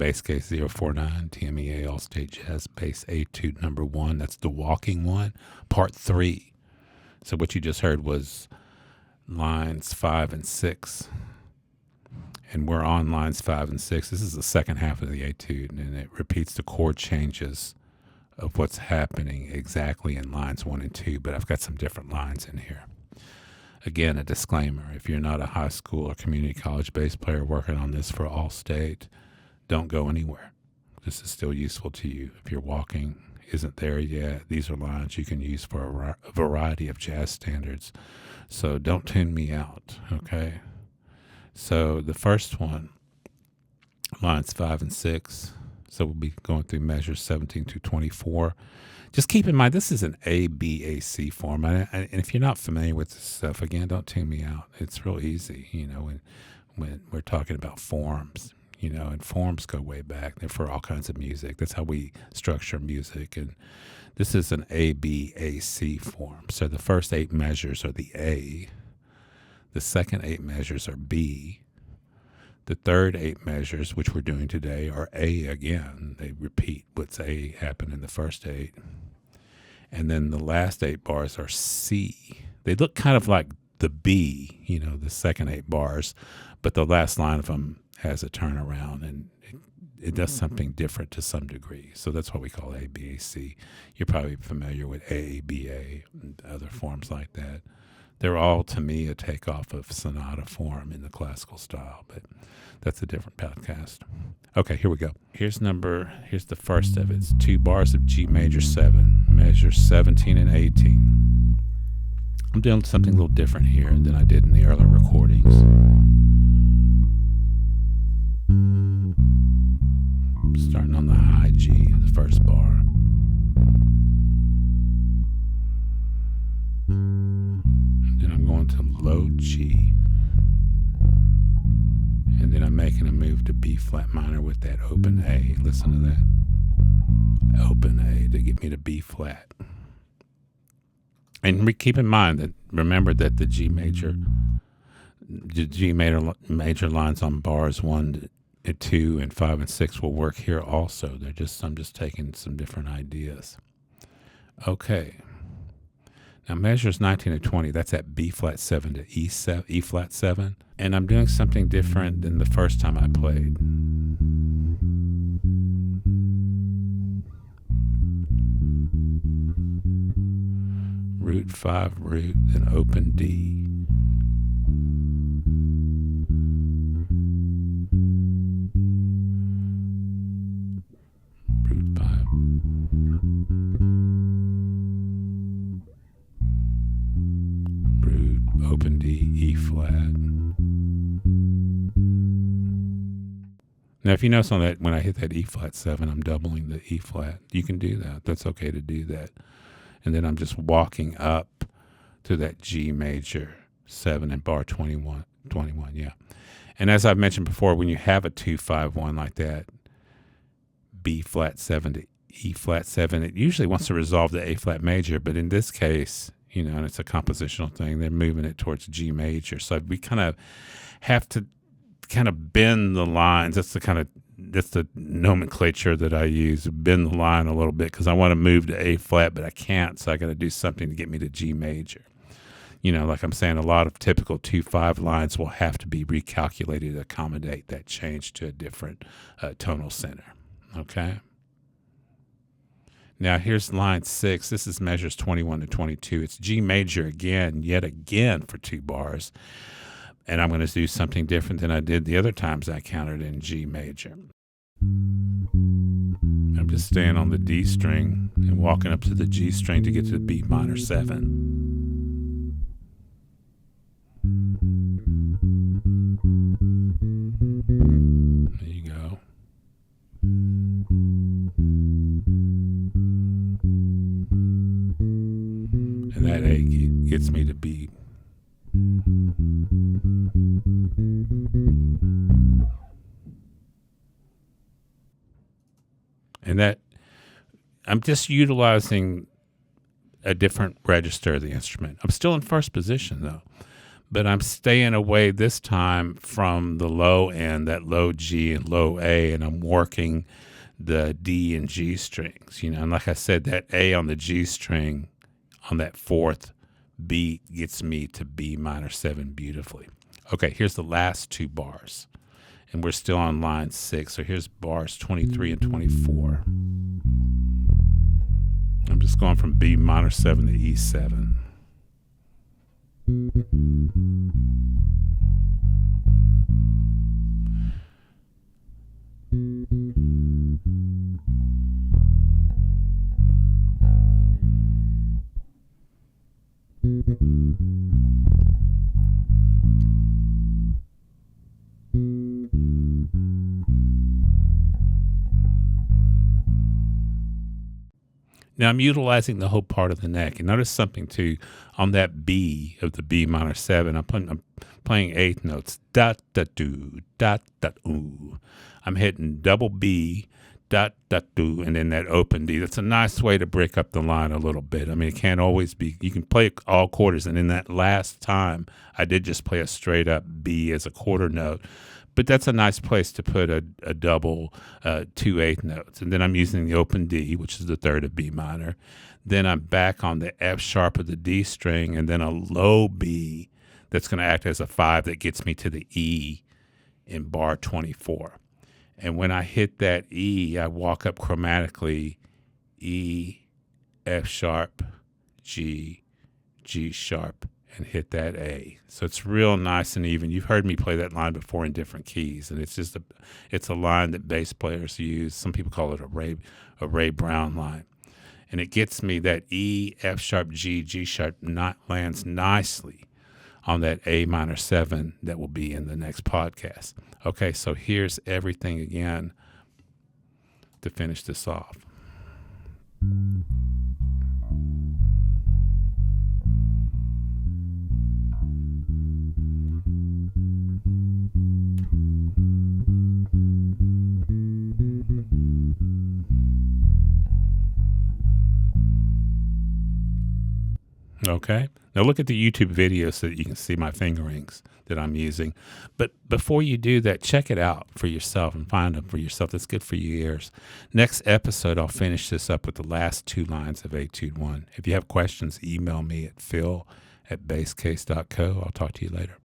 bass case 049, TMEA All-State Jazz Bass Etude number 1. That's the walking one, part 3. So what you just heard was lines 5 and 6. And we're on lines 5 and 6. This is the second half of the etude, and it repeats the chord changes of what's happening exactly in lines 1 and 2, but I've got some different lines in here. Again, a disclaimer: if you're not a high school or community college bass player working on this for All-State, don't go anywhere. This is still useful to you. If your walking isn't there yet, these are lines you can use for a variety of jazz standards. So don't tune me out, okay? So the first one, lines 5 and 6. So we'll be going through measures 17 to 24. Just keep in mind, this is an ABAC form. And if you're not familiar with this stuff, again, don't tune me out. It's real easy, when we're talking about forms, and forms go way back. They're for all kinds of music. That's how we structure music. And this is an ABAC form. So the first 8 measures are the A. The second 8 measures are B. The third 8 measures, which we're doing today, are A again. They repeat what's A happened in the first 8. And then the last 8 bars are C. They look kind of like the B, the second 8 bars, but the last line of them has a turnaround, and it does something different to some degree. So that's what we call ABAC. You're probably familiar with AABA and other forms like that. They're all, to me, a takeoff of sonata form in the classical style, but that's a different podcast. Okay, here we go. Here's the first of it. It's 2 bars of G major 7, measures 17 and 18. I'm doing something a little different here than I did in the earlier recordings. Starting on the high G, the first bar. Then I'm going to low G, and then I'm making a move to B flat minor with that open A. Listen to that. Open A to get me to B flat. And keep in mind remember that the G major lines on bars 1 and 2 and 5 and 6 will work here also. I'm just taking some different ideas. Okay. Now measures 19 and 20, that's at B flat 7 to E flat 7. And I'm doing something different than the first time I played. Root 5, root, then open D. Root 5. Open D, E flat. Now, if you notice on that, when I hit that E flat 7, I'm doubling the E flat. You can do that. That's okay to do that. And then I'm just walking up to that G major 7 and bar 21, yeah. And as I've mentioned before, when you have a 2-5-1 like that, B flat 7 to E flat 7, it usually wants to resolve the A flat major, but in this case, and it's a compositional thing, they're moving it towards G major. So we kind of have to kind of bend the lines. That's the nomenclature that I use, bend the line a little bit, because I want to move to A flat, but I can't, so I got to do something to get me to G major. Like I'm saying, a lot of typical 2-5 lines will have to be recalculated to accommodate that change to a different tonal center, okay? Now, here's line 6. This is measures 21 to 22. It's G major yet again for 2 bars. And I'm going to do something different than I did the other times I counted in G major. I'm just staying on the D string and walking up to the G string to get to the B minor 7. There you go. And that A gets me to B. And that I'm just utilizing a different register of the instrument. I'm still in first position though, but I'm staying away this time from the low end, that low G and low A, and I'm working the D and G strings, and like I said, that A on the G string on that fourth beat gets me to B minor 7 beautifully. Okay, here's the last two bars, and we're still on line 6. So here's bars 23 and 24. I'm just going from B minor 7 to E7. Now I'm utilizing the whole part of the neck. And notice something too, on that B of the B minor 7, I'm playing eighth notes. Da da do, da da ooh. I'm hitting double B, da da do, and then that open D. That's a nice way to break up the line a little bit. I mean, it can't always be. You can play all quarters, and in that last time, I did just play a straight up B as a quarter note. But that's a nice place to put a double 2 eighth notes. And then I'm using the open D, which is the third of B minor. Then I'm back on the F sharp of the D string, and then a low B that's going to act as a 5 that gets me to the E in bar 24. And when I hit that E, I walk up chromatically E, F sharp, G, G sharp, and hit that A. So it's real nice and even. You've heard me play that line before in different keys, and it's a line that bass players use. Some people call it a Ray Brown line. And it gets me that E, F sharp, G, G sharp lands nicely on that A minor 7 that will be in the next podcast. Okay, so here's everything again to finish this off. Okay. Now look at the YouTube video so that you can see my fingerings that I'm using. But before you do that, check it out for yourself and find them for yourself. That's good for your ears. Next episode, I'll finish this up with the last two lines of Etude 1. If you have questions, email me at phil@basscase.co. I'll talk to you later.